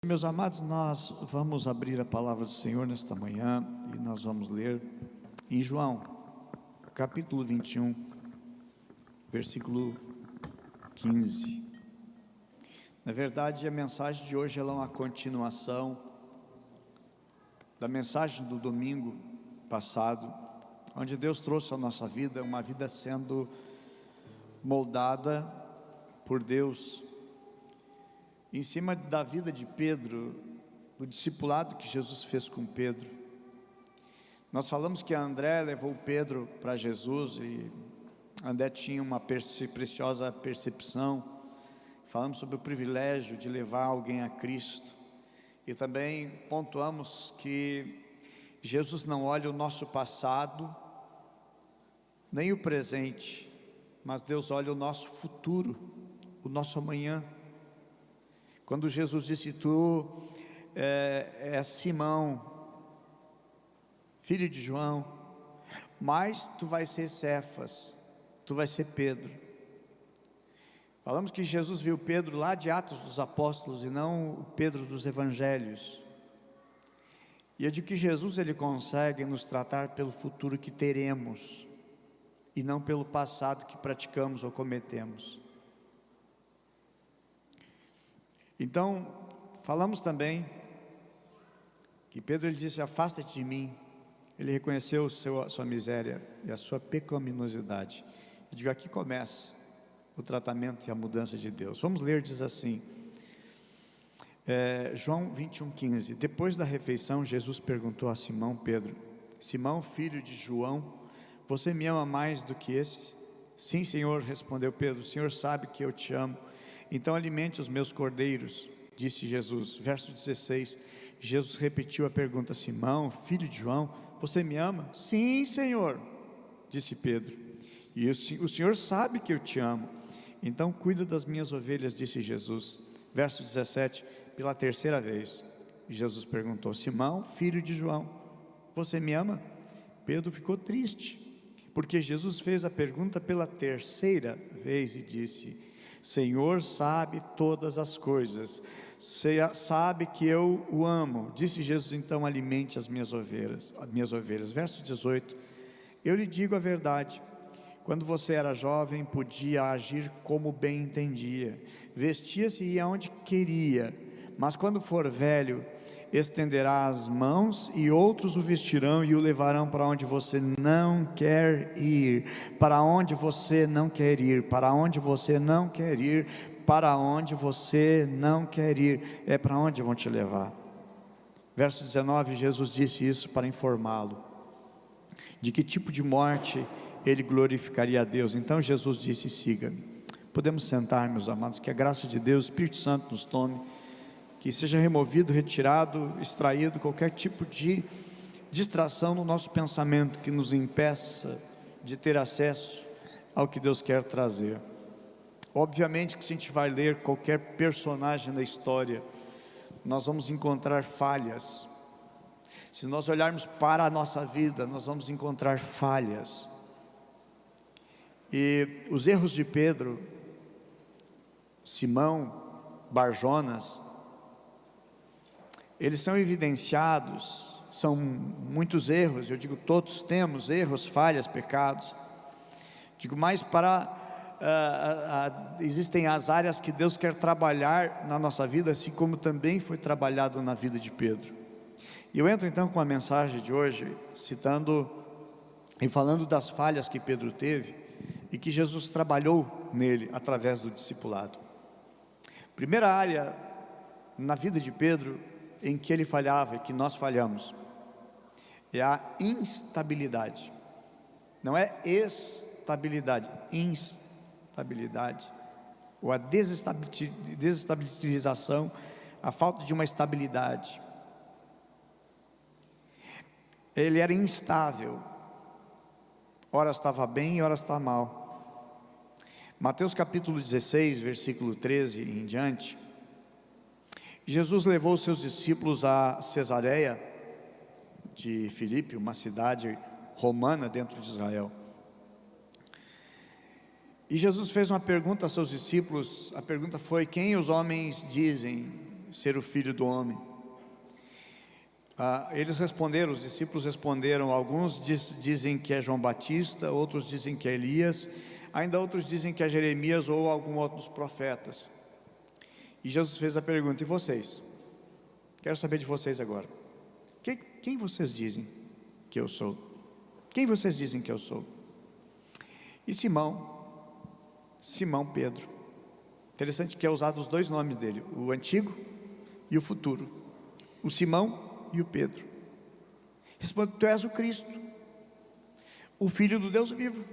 Meus amados, nós vamos abrir a palavra do Senhor nesta manhã e nós vamos ler em João, capítulo 21, versículo 15. Na verdade, a mensagem de hoje ela é uma continuação da mensagem do domingo passado, onde Deus trouxe à nossa vida uma vida sendo moldada por Deus. Em cima da vida de Pedro, do discipulado que Jesus fez com Pedro, nós falamos que André levou Pedro para Jesus e André tinha uma preciosa percepção. Falamos sobre o privilégio de levar alguém a Cristo e também pontuamos que Jesus não olha o nosso passado, nem o presente, mas Deus olha o nosso futuro, o nosso amanhã. Quando Jesus disse, tu és Simão, filho de João, mas tu vais ser Cefas, tu vais ser Pedro. Falamos que Jesus viu Pedro lá de Atos dos Apóstolos e não o Pedro dos Evangelhos. E é de que Jesus ele consegue nos tratar pelo futuro que teremos e não pelo passado que praticamos ou cometemos. Então, falamos também que Pedro ele disse, afasta-te de mim. Ele reconheceu a sua miséria e a sua pecaminosidade. Eu digo, aqui começa o tratamento e a mudança de Deus. Vamos ler, diz assim, João 21:15. Depois da refeição, Jesus perguntou a Simão Pedro, Simão, filho de João, você me ama mais do que esses? Sim, Senhor, respondeu Pedro, o Senhor sabe que eu te amo. Então alimente os meus cordeiros, disse Jesus. Verso 16, Jesus repetiu a pergunta, Simão, filho de João, você me ama? Sim, Senhor, disse Pedro, e o Senhor sabe que eu te amo, então cuida das minhas ovelhas, disse Jesus. Verso 17, pela terceira vez, Jesus perguntou, Simão, filho de João, você me ama? Pedro ficou triste, porque Jesus fez a pergunta pela terceira vez e disse, Senhor sabe todas as coisas, sabe que eu o amo. Disse Jesus, então alimente as minhas ovelhas. Verso 18, eu lhe digo a verdade, quando você era jovem podia agir como bem entendia, vestia-se e ia onde queria, mas quando for velho, estenderá as mãos e outros o vestirão e o levarão para onde você não quer ir, para onde você não quer ir, para onde você não quer ir, para onde você não quer ir, é para onde vão te levar. Verso 19, Jesus disse isso para informá-lo de que tipo de morte ele glorificaria a Deus. Então Jesus disse, siga-me. Podemos sentar, meus amados, que a graça de Deus, o Espírito Santo nos tome, que seja removido, retirado, extraído qualquer tipo de distração no nosso pensamento que nos impeça de ter acesso ao que Deus quer trazer. Obviamente que se a gente vai ler qualquer personagem da história, nós vamos encontrar falhas. Se nós olharmos para a nossa vida, nós vamos encontrar falhas. E os erros de Pedro, Simão, Barjonas, eles são evidenciados, são muitos erros, eu digo todos temos erros, falhas, pecados, digo mais existem as áreas que Deus quer trabalhar na nossa vida, assim como também foi trabalhado na vida de Pedro. E eu entro então com a mensagem de hoje, citando e falando das falhas que Pedro teve, e que Jesus trabalhou nele, através do discipulado. Primeira área na vida de Pedro, em que ele falhava e que nós falhamos, é a instabilidade. Não é estabilidade, instabilidade, ou a desestabilização, a falta de uma estabilidade. Ele era instável, ora estava bem e ora estava mal. Mateus capítulo 16, versículo 13 em diante, Jesus levou seus discípulos a Cesareia de Filipe, uma cidade romana dentro de Israel. E Jesus fez uma pergunta a seus discípulos, a pergunta foi, quem os homens dizem ser o Filho do Homem? Eles responderam, os discípulos responderam, alguns dizem que é João Batista, outros dizem que é Elias, ainda outros dizem que é Jeremias ou algum outro dos profetas. E Jesus fez a pergunta: e vocês? Quero saber de vocês agora. Quem vocês dizem que eu sou? Quem vocês dizem que eu sou? E Simão Pedro, interessante que é usado os dois nomes dele, o antigo e o futuro, o Simão e o Pedro, responde: tu és o Cristo, o Filho do Deus vivo.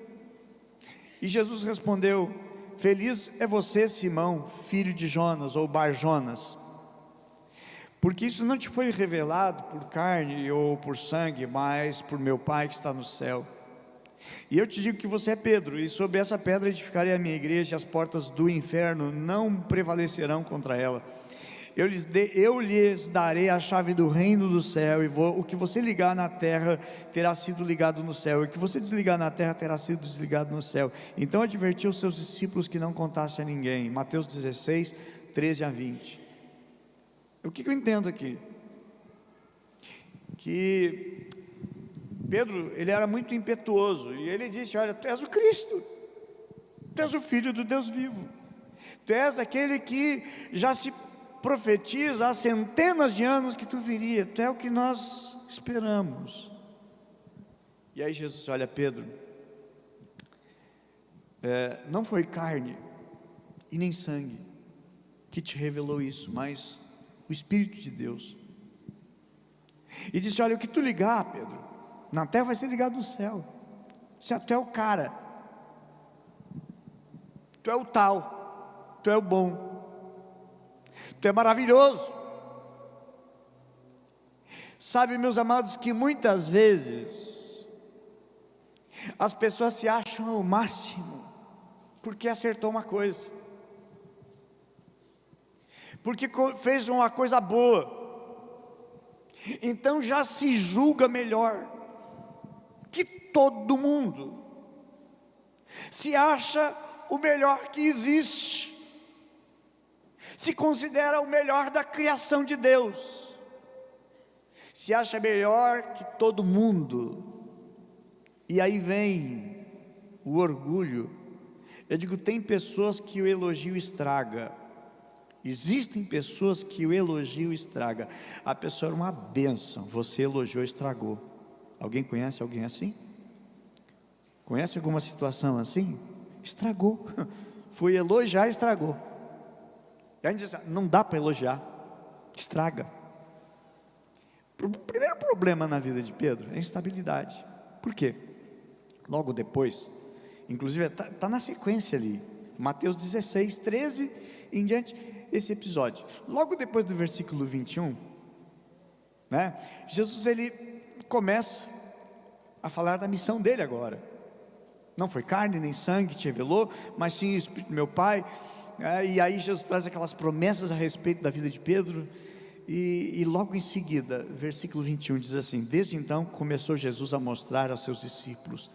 E Jesus respondeu: feliz é você, Simão, filho de Jonas, ou Bar-Jonas, porque isso não te foi revelado por carne ou por sangue, mas por meu Pai que está no céu. E eu te digo que você é Pedro, e sobre essa pedra edificarei a minha igreja, e as portas do inferno não prevalecerão contra ela. Eu lhes darei a chave do reino do céu, e o que você ligar na terra terá sido ligado no céu, e o que você desligar na terra terá sido desligado no céu. Então advertiu os seus discípulos que não contassem a ninguém. Mateus 16, 13 a 20. O que eu entendo aqui? Que Pedro, ele era muito impetuoso, e ele disse: olha, tu és o Cristo, tu és o Filho do Deus vivo, tu és aquele que já se profetiza há centenas de anos que tu viria, tu é o que nós esperamos. E aí Jesus olha: Pedro, não foi carne e nem sangue que te revelou isso, mas o Espírito de Deus. E disse: olha, o que tu ligar, Pedro, na terra vai ser ligado no céu. Tu é o cara, tu é o tal, tu é o bom, tu é maravilhoso. Sabe, meus amados, que muitas vezes as pessoas se acham o máximo porque acertou uma coisa, porque fez uma coisa boa, então já se julga melhor que todo mundo, se acha o melhor que existe, se considera o melhor da criação de Deus, se acha melhor que todo mundo. E aí vem o orgulho. Eu digo, tem pessoas que o elogio estraga. Existem pessoas que o elogio estraga. A pessoa era uma bênção, você elogiou, estragou. Alguém conhece alguém assim? Conhece alguma situação assim? Estragou. Foi elogiar, estragou. E a gente diz: não dá para elogiar, estraga. O primeiro problema na vida de Pedro é a instabilidade. Por quê? Logo depois, inclusive está na sequência ali, Mateus 16, 13 em diante, esse episódio. Logo depois do versículo 21, Jesus ele começa a falar da missão dele agora. Não foi carne nem sangue que te revelou, mas sim o Espírito do meu Pai. E aí Jesus traz aquelas promessas a respeito da vida de Pedro, e logo em seguida, versículo 21 diz assim: desde então começou Jesus a mostrar aos seus discípulos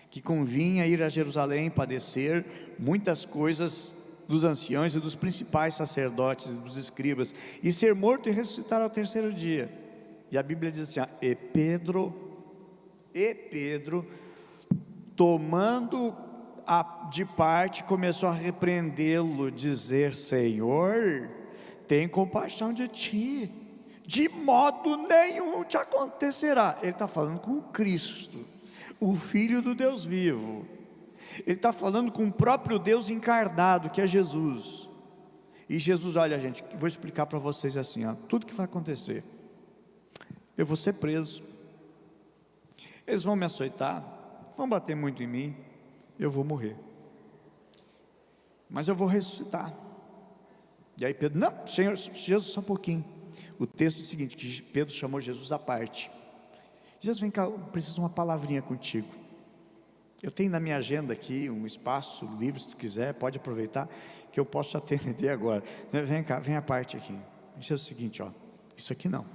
que convinha ir a Jerusalém, padecer muitas coisas dos anciãos e dos principais sacerdotes e dos escribas, e ser morto e ressuscitar ao terceiro dia. E a Bíblia diz assim: e Pedro, tomando de parte, começou a repreendê-lo, dizer: Senhor, tem compaixão de ti, de modo nenhum te acontecerá. Ele está falando com Cristo, o Filho do Deus vivo. Ele está falando com o próprio Deus encarnado, que é Jesus. E Jesus: olha, gente, vou explicar para vocês assim, tudo que vai acontecer. Eu vou ser preso, eles vão me açoitar, vão bater muito em mim, eu vou morrer, mas eu vou ressuscitar. E aí Pedro: não, Senhor, Jesus, só um pouquinho. O texto é o seguinte, que Pedro chamou Jesus à parte. Jesus: vem cá, eu preciso de uma palavrinha contigo. Eu tenho na minha agenda aqui um espaço livre, se tu quiser, pode aproveitar, que eu posso te atender agora. Vem cá, vem a parte aqui. Diz o seguinte, isso aqui não,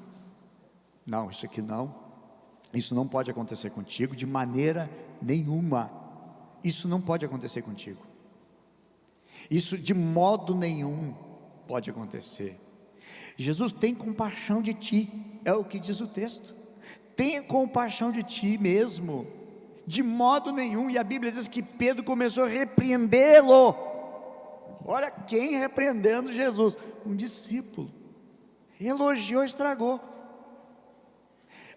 isso aqui não, isso não pode acontecer contigo de maneira nenhuma. Isso não pode acontecer contigo, isso de modo nenhum pode acontecer. Jesus tem compaixão de ti, é o que diz o texto. Tenha compaixão de ti mesmo, de modo nenhum. E a Bíblia diz que Pedro começou a repreendê-lo. Olha quem repreendendo Jesus, um discípulo. Elogiou, estragou.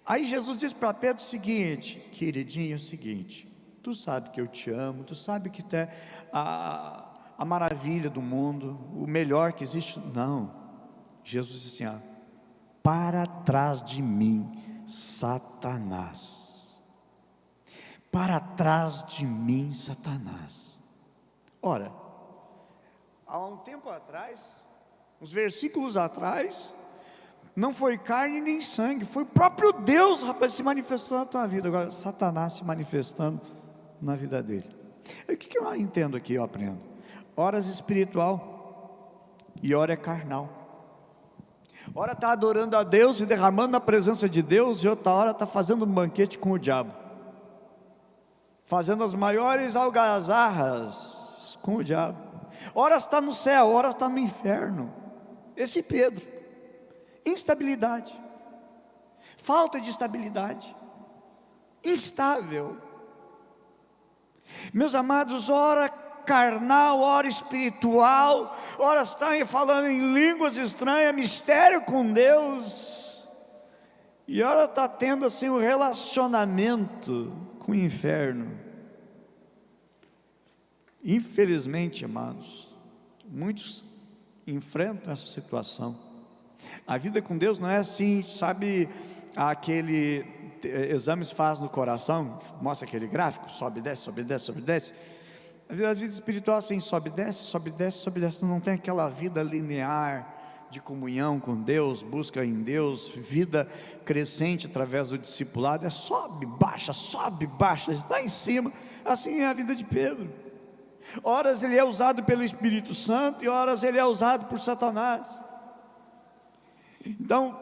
Aí Jesus diz para Pedro o seguinte: queridinho, é o seguinte, tu sabe que eu te amo, tu sabe que tu é a maravilha do mundo, o melhor que existe. Não, Jesus disse assim: para trás de mim, Satanás. Para trás de mim, Satanás. Ora, há um tempo atrás, uns versículos atrás, não foi carne nem sangue, foi o próprio Deus, rapaz, se manifestou na tua vida. Agora, Satanás se manifestando na vida dele. O que eu entendo aqui, eu aprendo? Ora é espiritual e ora é carnal. Ora está adorando a Deus e derramando na presença de Deus, e outra hora está fazendo um banquete com o diabo, fazendo as maiores algazarras com o diabo. Ora está no céu, ora está no inferno. Esse Pedro, instabilidade, falta de estabilidade, instável. Meus amados, ora carnal, ora espiritual, ora está falando em línguas estranhas, mistério com Deus, e ora está tendo assim um relacionamento com o inferno. Infelizmente, amados, muitos enfrentam essa situação. A vida com Deus não é assim, sabe, aquele exames faz no coração, mostra aquele gráfico, sobe, desce, sobe, desce, sobe, desce. A vida espiritual assim, sobe, desce, sobe, desce, sobe, desce. Não tem aquela vida linear de comunhão com Deus, busca em Deus, vida crescente através do discipulado. É sobe, baixa, está em cima. Assim é a vida de Pedro. Horas ele é usado pelo Espírito Santo e horas ele é usado por Satanás. Então,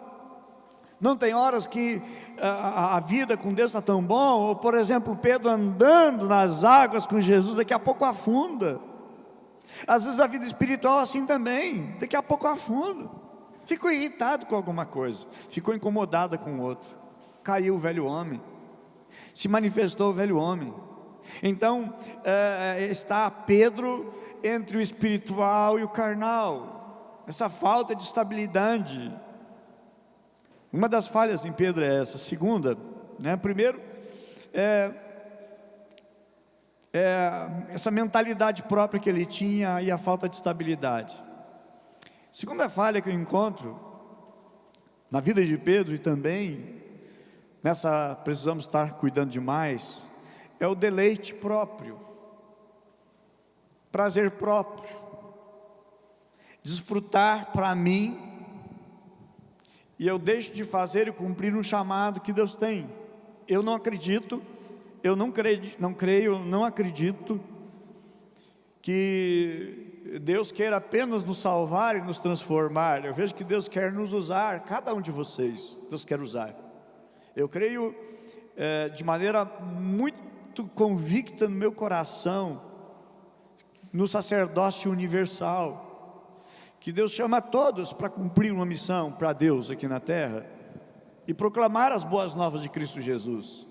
não tem horas que a vida com Deus está tão bom, ou por exemplo, Pedro andando nas águas com Jesus, daqui a pouco afunda. Às vezes a vida espiritual assim também, daqui a pouco afunda. Ficou irritado com alguma coisa, ficou incomodada com o outro, caiu o velho homem, se manifestou o velho homem. Então, está Pedro entre o espiritual e o carnal, essa falta de estabilidade. Uma das falhas em Pedro é essa. Segunda, primeiro, essa mentalidade própria que ele tinha e a falta de estabilidade. Segunda falha que eu encontro na vida de Pedro, e também nessa precisamos estar cuidando demais, é o deleite próprio, prazer próprio, desfrutar para mim, e eu deixo de fazer e cumprir um chamado que Deus tem. Eu não acredito, não acredito que Deus queira apenas nos salvar e nos transformar. Eu vejo que Deus quer nos usar, cada um de vocês, Deus quer usar. Eu creio de maneira muito convicta no meu coração, no sacerdócio universal, que Deus chama todos para cumprir uma missão para Deus aqui na terra, e proclamar as boas novas de Cristo Jesus.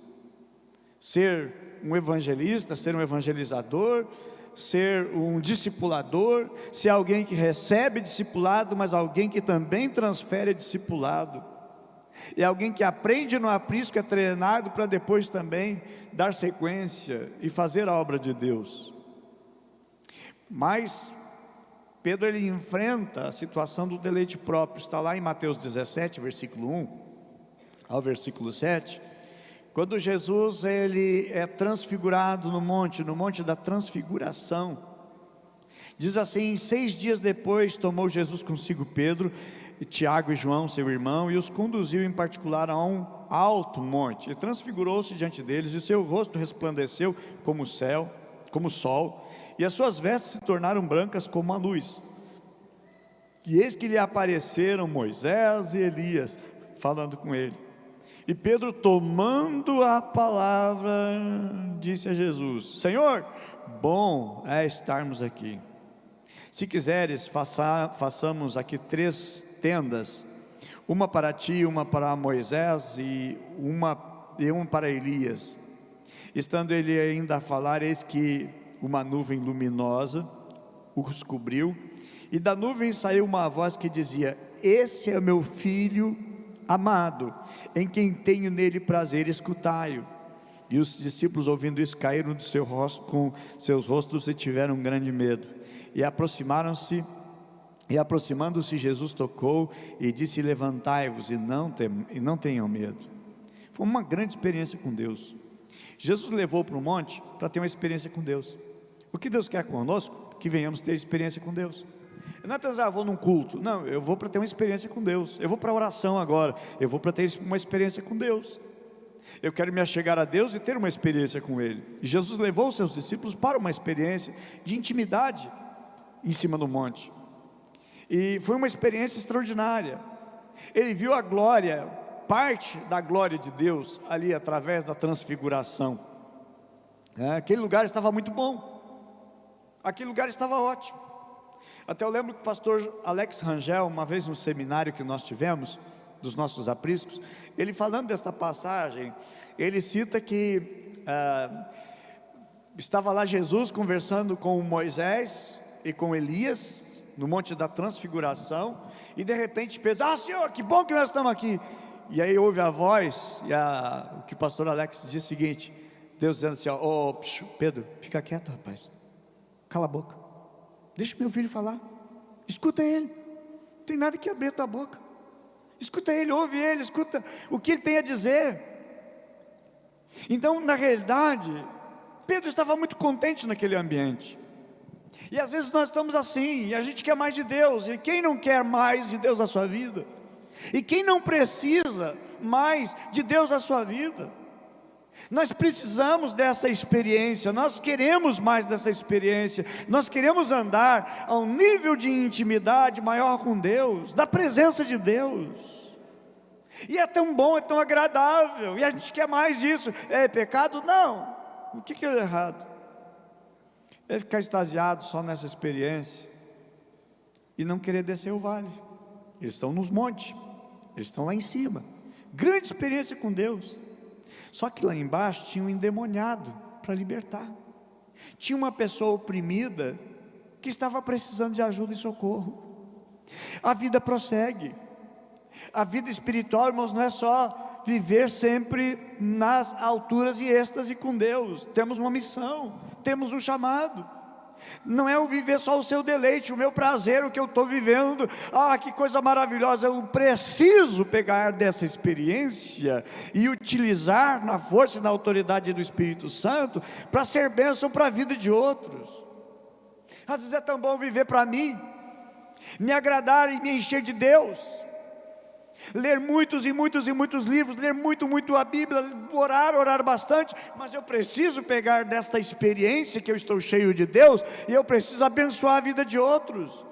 Ser um evangelista, ser um evangelizador, ser um discipulador, ser alguém que recebe discipulado, mas alguém que também transfere discipulado. É alguém que aprende no aprisco, é treinado para depois também dar sequência e fazer a obra de Deus. Mas Pedro, ele enfrenta a situação do deleite próprio. Está lá em Mateus 17, versículo 1 ao versículo 7, quando Jesus ele é transfigurado no monte da transfiguração. Diz assim: 6 dias depois tomou Jesus consigo Pedro, Tiago e João, seu irmão, e os conduziu em particular a um alto monte, e transfigurou-se diante deles, e seu rosto resplandeceu como o céu, como o sol, e as suas vestes se tornaram brancas como a luz. E eis que lhe apareceram Moisés e Elias, falando com ele. E Pedro, tomando a palavra, disse a Jesus: Senhor, bom é estarmos aqui. Se quiseres, façamos aqui 3 tendas, uma para ti, uma para Moisés e uma para Elias. Estando ele ainda a falar, eis que uma nuvem luminosa os cobriu, e da nuvem saiu uma voz que dizia: esse é o meu filho amado, em quem tenho nele prazer, escutai-o. E os discípulos, ouvindo isso, caíram do seu rosto, com seus rostos, e tiveram um grande medo. E aproximando-se, Jesus tocou e disse: levantai-vos e não tenham medo. Foi uma grande experiência com Deus. Jesus levou para o monte para ter uma experiência com Deus. O que Deus quer conosco? Que venhamos ter experiência com Deus. Não é pensar, vou num culto. Não, eu vou para ter uma experiência com Deus. Eu vou para a oração agora. Eu vou para ter uma experiência com Deus. Eu quero me achegar a Deus e ter uma experiência com Ele. E Jesus levou os seus discípulos para uma experiência de intimidade em cima do monte. E foi uma experiência extraordinária. Ele viu a glória, parte da glória de Deus ali através da transfiguração. Aquele lugar estava muito bom. Aquele lugar estava ótimo. Até eu lembro que o pastor Alex Rangel, uma vez no seminário que nós tivemos, dos nossos apriscos, ele falando desta passagem, ele cita que estava lá Jesus conversando com Moisés e com Elias, no monte da transfiguração, e de repente Pedro: Senhor, que bom que nós estamos aqui. E aí ouve a voz, o que o pastor Alex diz o seguinte, Deus dizendo assim: Pedro, fica quieto, rapaz, cala a boca, deixa meu filho falar, escuta ele, não tem nada que abrir a tua boca, escuta ele, ouve ele, escuta o que ele tem a dizer. Então, na realidade, Pedro estava muito contente naquele ambiente. E às vezes nós estamos assim, e a gente quer mais de Deus. E quem não quer mais de Deus na sua vida? E quem não precisa mais de Deus na sua vida? Nós precisamos dessa experiência, nós queremos mais dessa experiência, nós queremos andar a um nível de intimidade maior com Deus, da presença de Deus. E é tão bom, é tão agradável, e a gente quer mais disso. É pecado? Não. O que é errado? É ficar extasiado só nessa experiência e não querer descer o vale. Eles estão nos montes, eles estão lá em cima, grande experiência com Deus. Só que lá embaixo tinha um endemoniado para libertar, tinha uma pessoa oprimida que estava precisando de ajuda e socorro. A vida prossegue. A vida espiritual, irmãos, não é só viver sempre nas alturas e êxtase com Deus. Temos uma missão, temos um chamado. Não é eu viver só o seu deleite, o meu prazer, o que eu estou vivendo. Que coisa maravilhosa. Eu preciso pegar dessa experiência e utilizar na força e na autoridade do Espírito Santo para ser bênção para a vida de outros. Às vezes é tão bom viver para mim, me agradar e me encher de Deus, ler muitos e muitos e muitos livros, ler muito a Bíblia, orar bastante, mas eu preciso pegar desta experiência que eu estou cheio de Deus, e eu preciso abençoar a vida de outros.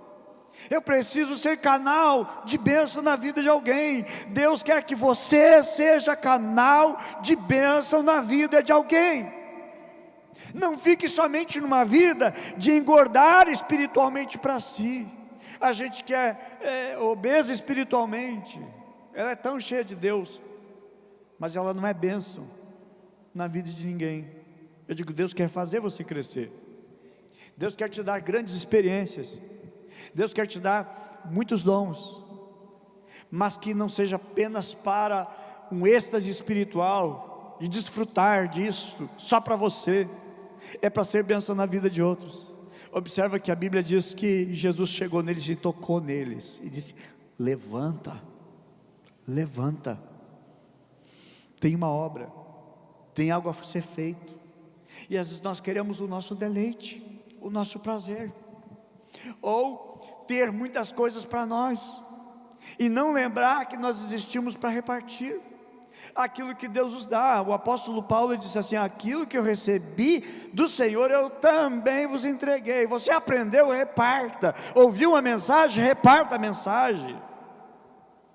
Eu preciso ser canal de bênção na vida de alguém. Deus quer que você seja canal de bênção na vida de alguém. Não fique somente numa vida de engordar espiritualmente para si. A gente que é obesa espiritualmente, ela é tão cheia de Deus, mas ela não é bênção na vida de ninguém. Eu digo, Deus quer fazer você crescer. Deus quer te dar grandes experiências. Deus quer te dar muitos dons, mas que não seja apenas para um êxtase espiritual, de desfrutar disso só para você. É para ser bênção na vida de outros. Observa que a Bíblia diz que Jesus chegou neles e tocou neles e disse: levanta, levanta, tem uma obra, tem algo a ser feito. E às vezes nós queremos o nosso deleite, o nosso prazer, ou ter muitas coisas para nós, e não lembrar que nós existimos para repartir aquilo que Deus nos dá. O apóstolo Paulo disse assim: aquilo que eu recebi do Senhor, eu também vos entreguei. Você aprendeu, reparta. Ouviu uma mensagem, reparta a mensagem.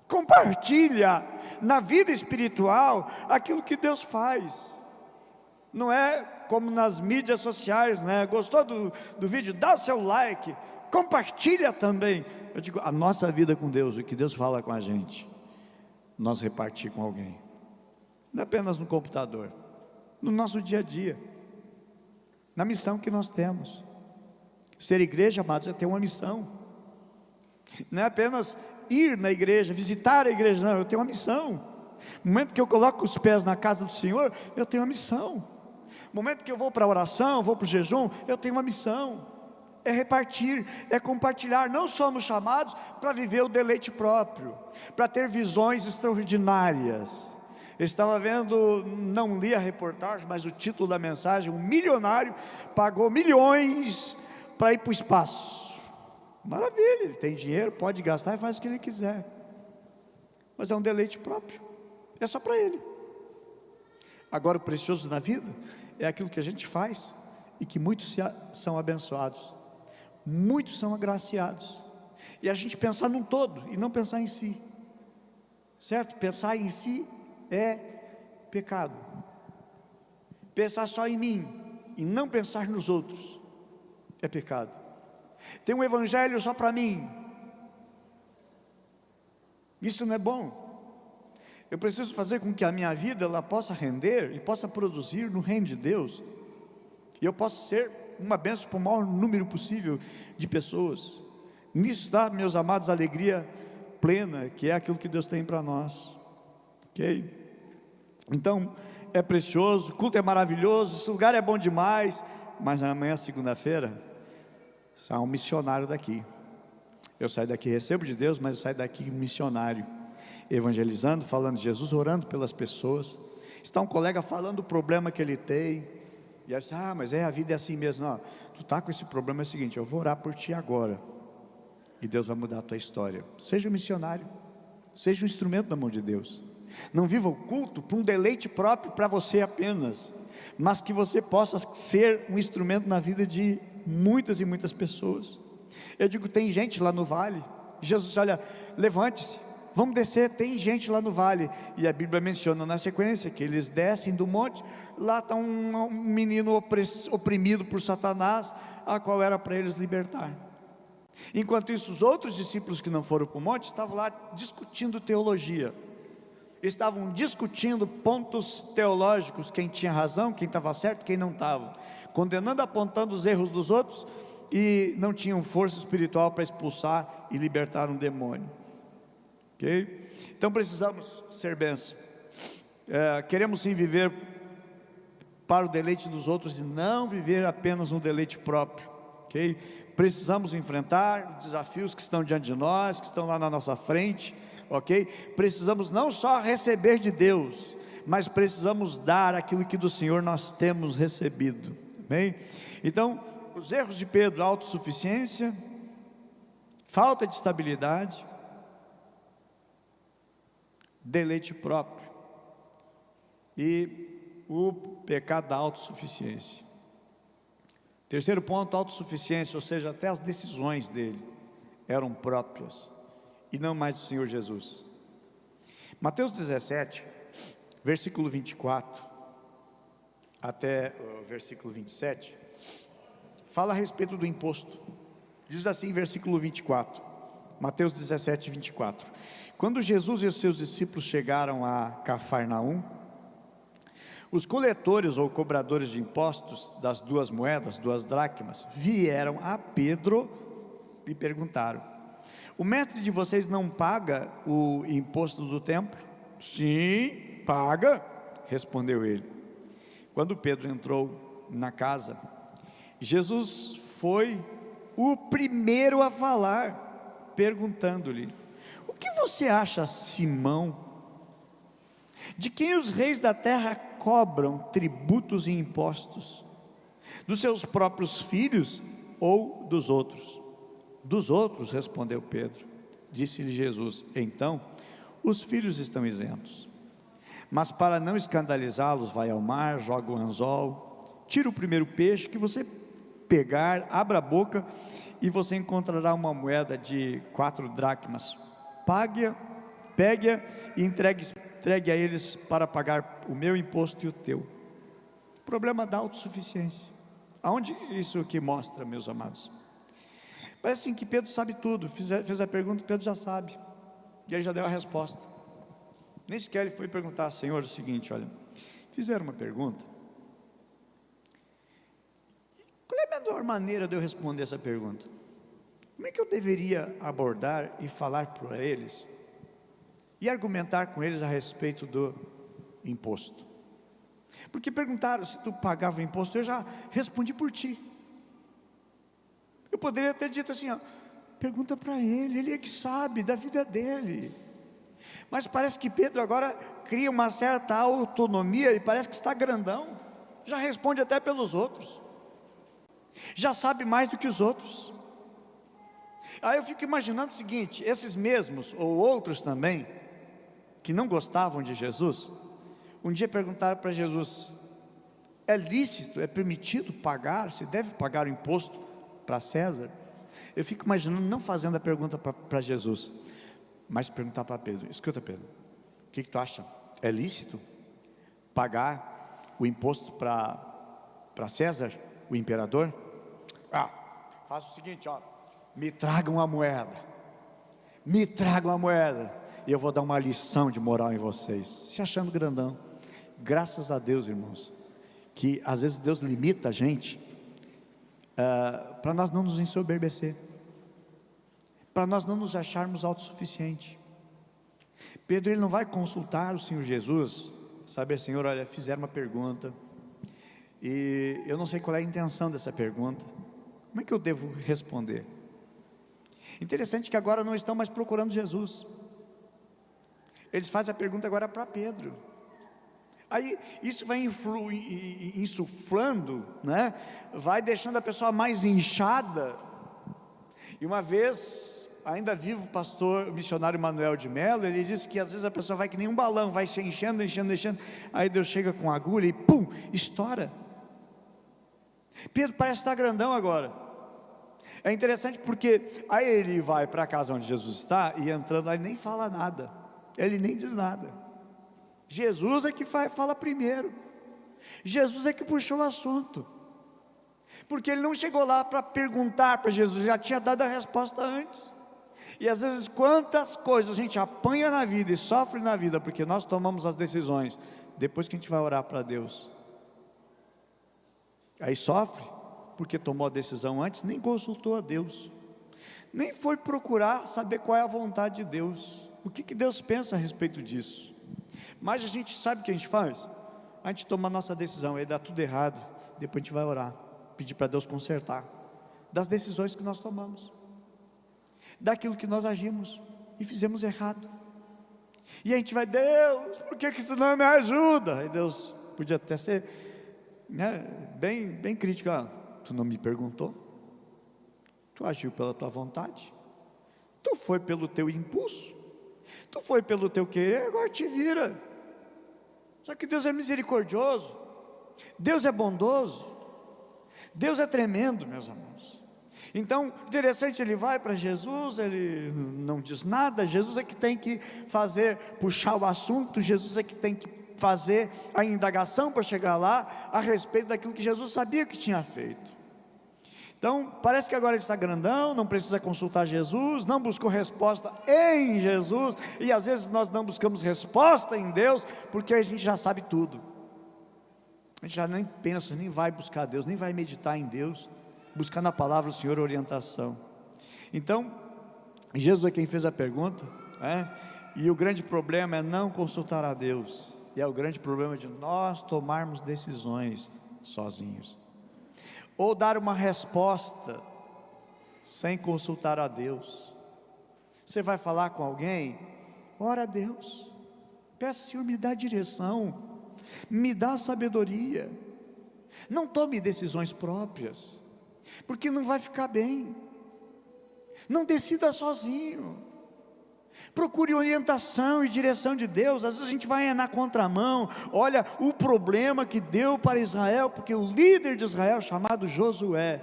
Compartilha na vida espiritual aquilo que Deus faz. Não é como nas mídias sociais, né? Gostou do vídeo? Dá o seu like. compartilha também. Eu digo, a nossa vida com Deus, o que Deus fala com a gente, nós repartir com alguém, não apenas no computador, no nosso dia a dia, na missão que nós temos. Ser igreja, amados, é ter uma missão, não é apenas ir na igreja, visitar a igreja, não, eu tenho uma missão. No momento que eu coloco os pés na casa do Senhor, eu tenho uma missão. No momento que eu vou para a oração, vou para o jejum, eu tenho uma missão, é repartir, é compartilhar. Não somos chamados para viver o deleite próprio, para ter visões extraordinárias. Eu estava vendo, não li a reportagem, mas o título da mensagem: um milionário pagou milhões para ir para o espaço. Maravilha, ele tem dinheiro, pode gastar e faz o que ele quiser, mas é um deleite próprio, é só para ele. Agora, o precioso na vida é aquilo que a gente faz e que muitos são abençoados, muitos são agraciados, e a gente pensar num todo e não pensar em si, certo? Pensar em si é pecado. Pensar só em mim e não pensar nos outros é pecado. Tem um evangelho só para mim, isso não é bom. Eu preciso fazer com que a minha vida ela possa render e possa produzir no reino de Deus, e eu possa ser uma bênção para o maior número possível de pessoas. Nisso está, meus amados, a alegria plena, que é aquilo que Deus tem para nós, ok? Então, é precioso, o culto é maravilhoso, esse lugar é bom demais, mas amanhã, segunda-feira, sai um missionário daqui. Eu saio daqui, recebo de Deus, mas eu saio daqui missionário, evangelizando, falando de Jesus, orando pelas pessoas. Está um colega falando do problema que ele tem, e aí você, mas a vida é assim mesmo. Não, tu está com esse problema, é o seguinte, eu vou orar por ti agora, e Deus vai mudar a tua história. Seja um missionário, seja um instrumento da mão de Deus. Não viva o culto para um deleite próprio para você apenas, mas que você possa ser um instrumento na vida de muitas e muitas pessoas. Eu digo, tem gente lá no vale, Jesus, olha, levante-se, vamos descer, tem gente lá no vale, e a Bíblia menciona na sequência, que eles descem do monte, lá está um menino oprimido por Satanás, a qual era para eles libertar. Enquanto isso, os outros discípulos que não foram para o monte, estavam lá discutindo teologia, estavam discutindo pontos teológicos, quem tinha razão, quem estava certo, quem não estava, condenando, apontando os erros dos outros, e não tinham força espiritual para expulsar e libertar um demônio, ok? Então precisamos ser bênção, queremos sim viver para o deleite dos outros e não viver apenas um deleite próprio, ok? Precisamos enfrentar desafios que estão diante de nós, que estão lá na nossa frente, ok? Precisamos não só receber de Deus, mas precisamos dar aquilo que do Senhor nós temos recebido, amém? Então, os erros de Pedro: autossuficiência, falta de estabilidade, deleite próprio e o pecado da autossuficiência. Terceiro ponto, autossuficiência, ou seja, até as decisões dele eram próprias e não mais do Senhor Jesus. Mateus 17, versículo 24 até o versículo 27, fala a respeito do imposto. Diz assim, versículo 24, Mateus 17, 24: quando Jesus e os seus discípulos chegaram a Cafarnaum, os coletores ou cobradores de impostos das 2 moedas, 2 dracmas, vieram a Pedro e perguntaram: o mestre de vocês não paga o imposto do templo? Sim, paga, respondeu ele. Quando Pedro entrou na casa, Jesus foi o primeiro a falar, perguntando-lhe: o que você acha, Simão? De quem os reis da terra cobram tributos e impostos? Dos seus próprios filhos ou dos outros? Dos outros, respondeu Pedro. Disse-lhe Jesus: então, os filhos estão isentos. Mas para não escandalizá-los, vai ao mar, joga o anzol, tira o primeiro peixe que você pegar, abra a boca e você encontrará uma moeda de 4 dracmas. Pegue-a e entregue a eles para pagar o meu imposto e o teu. Problema da autossuficiência. Aonde isso que mostra, meus amados? Parece assim que Pedro sabe tudo, fez a pergunta, Pedro já sabe, e ele já deu a resposta. Nem sequer ele foi perguntar: Senhor, o seguinte, olha, fizeram uma pergunta, qual é a melhor maneira de eu responder essa pergunta? Como é que eu deveria abordar e falar para eles, e argumentar com eles a respeito do imposto? Porque perguntaram se tu pagava o imposto, eu já respondi por ti. Eu poderia ter dito assim, ó, pergunta para ele é que sabe da vida dele. Mas parece que Pedro agora cria uma certa autonomia e parece que está grandão, já responde até pelos outros, já sabe mais do que os outros. Aí eu fico imaginando o seguinte: esses mesmos ou outros também que não gostavam de Jesus, um dia perguntaram para Jesus: é lícito, é permitido pagar, se deve pagar o imposto para César? Eu fico imaginando, não fazendo a pergunta para Jesus, mas perguntar para Pedro: escuta, Pedro, o que tu acha? É lícito pagar o imposto para César, o imperador? Faça o seguinte, ó, me tragam a moeda, e eu vou dar uma lição de moral em vocês. Se achando grandão. Graças a Deus, irmãos, que às vezes Deus limita a gente, para nós não nos ensoberbecer, para nós não nos acharmos autossuficientes. Pedro, ele não vai consultar o Senhor Jesus, saber: Senhor, olha, fizeram uma pergunta, e eu não sei qual é a intenção dessa pergunta, como é que eu devo responder? Interessante que agora não estão mais procurando Jesus, eles fazem a pergunta agora para Pedro. Aí isso vai insuflando, né? Vai deixando a pessoa mais inchada. E uma vez, ainda vivo, o pastor, o missionário Manuel de Mello, ele disse que às vezes a pessoa vai que nem um balão, vai se enchendo, aí Deus chega com a agulha e pum, estoura. Pedro parece estar grandão agora. É interessante porque aí ele vai para a casa onde Jesus está, e entrando aí nem fala nada, ele nem diz nada. Jesus é que fala primeiro, Jesus é que puxou o assunto, porque ele não chegou lá para perguntar para Jesus, já tinha dado a resposta antes. E às vezes quantas coisas a gente apanha na vida e sofre na vida, porque nós tomamos as decisões, depois que a gente vai orar para Deus, aí sofre, porque tomou a decisão antes, nem consultou a Deus, nem foi procurar saber qual é a vontade de Deus, o que Deus pensa a respeito disso. Mas a gente sabe o que a gente faz? A gente toma a nossa decisão, aí dá tudo errado, depois a gente vai orar, pedir para Deus consertar, das decisões que nós tomamos, daquilo que nós agimos e fizemos errado. E a gente vai: Deus, por que tu não me ajuda? E Deus podia até ser, né, bem crítico: tu não me perguntou, tu agiu pela tua vontade, tu foi pelo teu impulso, tu foi pelo teu querer, agora te vira. Só que Deus é misericordioso, Deus é bondoso, Deus é tremendo, meus amados. Então, interessante, ele vai para Jesus, ele não diz nada, Jesus é que tem que puxar o assunto, Jesus é que tem que fazer a indagação para chegar lá, a respeito daquilo que Jesus sabia que tinha feito. Então, parece que agora ele está grandão, não precisa consultar Jesus, não buscou resposta em Jesus, e às vezes nós não buscamos resposta em Deus, porque a gente já sabe tudo, a gente já nem pensa, nem vai buscar Deus, nem vai meditar em Deus, buscar na palavra do Senhor orientação. Então, Jesus é quem fez a pergunta, e o grande problema é não consultar a Deus, e é o grande problema de nós tomarmos decisões sozinhos, ou dar uma resposta sem consultar a Deus. Você vai falar com alguém, ora a Deus, peça: Senhor, me dá direção, me dá sabedoria, não tome decisões próprias, porque não vai ficar bem. Não decida sozinho, procure orientação e direção de Deus. Às vezes a gente vai na contramão. Olha o problema que deu para Israel, porque o líder de Israel, chamado Josué,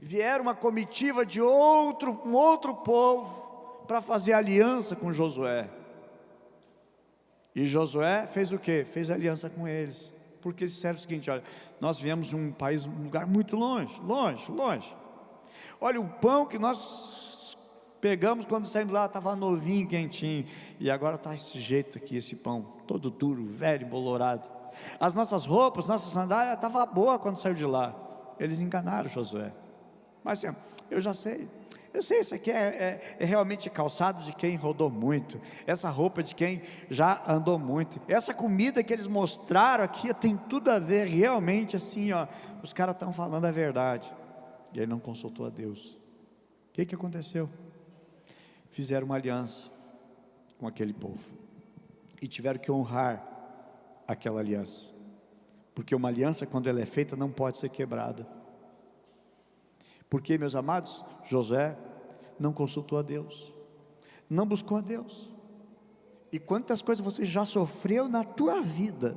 vieram uma comitiva de um outro povo para fazer aliança com Josué, e Josué fez o quê? Fez aliança com eles, porque eles disseram o seguinte: olha, nós viemos de um lugar muito longe, Olha, o pão que nós pegamos quando saímos lá, estava novinho, quentinho, e agora está esse jeito aqui, esse pão, todo duro, velho, embolorado. As nossas roupas, nossa sandália, estava boa quando saiu de lá. Eles enganaram Josué. Mas assim, eu já sei. Eu sei, isso aqui é realmente calçado de quem rodou muito. Essa roupa de quem já andou muito. Essa comida que eles mostraram aqui tem tudo a ver, realmente assim, ó. Os caras estão falando a verdade. E ele não consultou a Deus. O que aconteceu? Fizeram uma aliança com aquele povo. E tiveram que honrar aquela aliança. Porque uma aliança, quando ela é feita, não pode ser quebrada. Porque, meus amados, Josué não consultou a Deus, não buscou a Deus. E quantas coisas você já sofreu na tua vida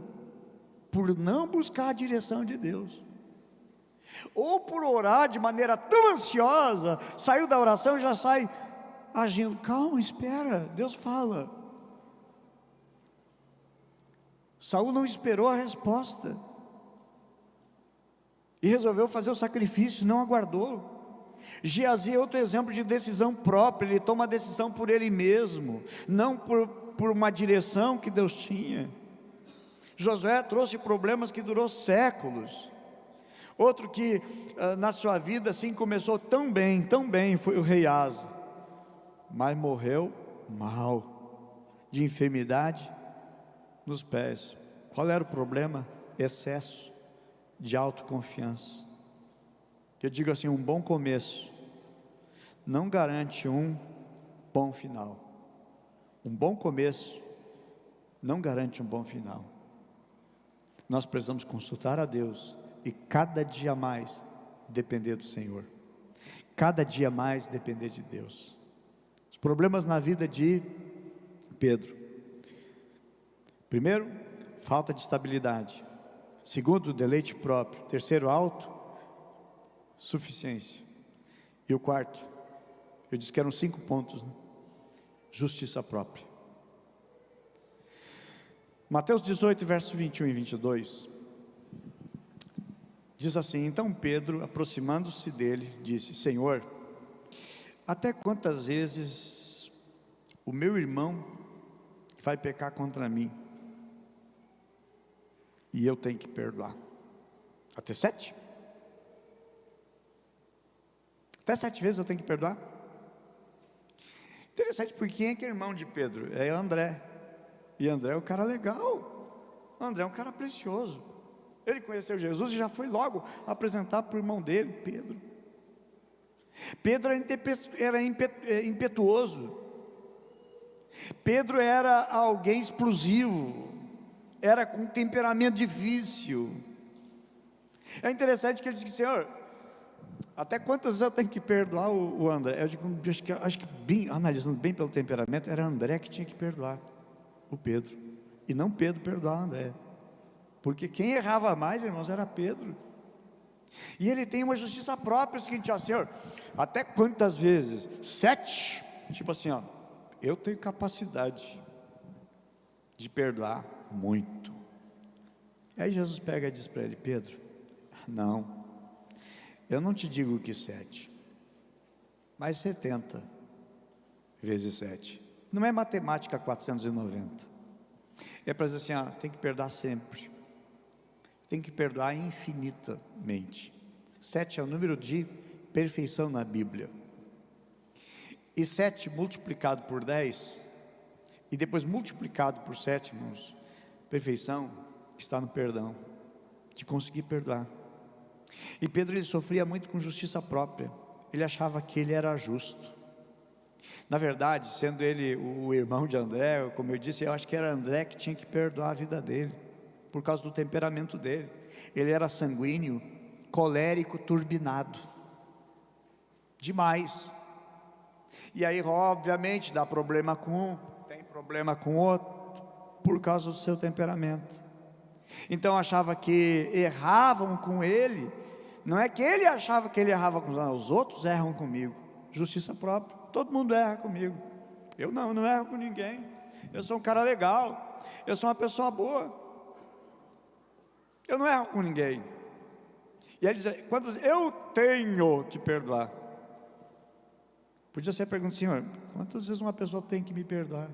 por não buscar a direção de Deus, ou por orar de maneira tão ansiosa, saiu da oração e já sai agindo. Calma, espera, Deus fala. Saul não esperou a resposta e resolveu fazer o sacrifício, não aguardou. Geazi é outro exemplo de decisão própria. Ele toma a decisão por ele mesmo, não por uma direção que Deus tinha. Josué trouxe problemas que durou séculos. Outro que na sua vida assim começou tão bem, foi o rei Asa, mas morreu mal, de enfermidade nos pés. Qual era o problema? Excesso de autoconfiança. Eu digo assim, um bom começo não garante um bom final. Um bom começo não garante um bom final. Nós precisamos consultar a Deus e cada dia mais depender do Senhor. Cada dia mais depender de Deus. Os problemas na vida de Pedro: primeiro, falta de estabilidade. Segundo, deleite próprio. Terceiro, autossuficiência. E o quarto, eu disse que eram 5 pontos, né? Justiça própria. Mateus 18, verso 21 e 22, diz assim: então Pedro, aproximando-se dele, disse: Senhor, até quantas vezes o meu irmão vai pecar contra mim e eu tenho que perdoar? Até 7? Até 7 vezes eu tenho que perdoar? Interessante, porque quem é que é irmão de Pedro? É André. E André é um cara legal. André é um cara precioso. Ele conheceu Jesus e já foi logo apresentar para o irmão dele, Pedro. Pedro era impetuoso. Pedro era alguém explosivo, era com um temperamento difícil. É interessante que ele disse: Senhor, até quantas vezes eu tenho que perdoar o André? Eu digo, acho que bem, analisando bem pelo temperamento, era André que tinha que perdoar o Pedro, e não Pedro perdoar o André, porque quem errava mais, irmãos, era Pedro. E ele tem uma justiça própria, o seguinte: ó, Senhor, até quantas vezes? 7? Tipo assim, ó, eu tenho capacidade de perdoar muito. Aí Jesus pega e diz para ele: Pedro, não, eu não te digo que 7, mas 70 vezes 7. Não é matemática 490. É para dizer assim, ó, tem que perdoar sempre. Tem que perdoar infinitamente. 7 é o número de perfeição na Bíblia. E 7 multiplicado por 10, e depois multiplicado por 7, irmãos, perfeição está no perdão, de conseguir perdoar. E Pedro, ele sofria muito com justiça própria. Ele achava que ele era justo. Na verdade, sendo ele o irmão de André, como eu disse, eu acho que era André que tinha que perdoar a vida dele, por causa do temperamento dele. Ele era sanguíneo, colérico, turbinado demais. E aí, obviamente, dá problema com um, tem problema com outro, por causa do seu temperamento. Então achava que erravam com ele. Não é que ele achava que ele errava com os outros erram comigo. Justiça própria. Todo mundo erra comigo. Eu não erro com ninguém. Eu sou um cara legal. Eu sou uma pessoa boa. Eu não erro com ninguém. E ele diz: quantas eu tenho que perdoar? Podia ser a pergunta: Senhor, quantas vezes uma pessoa tem que me perdoar?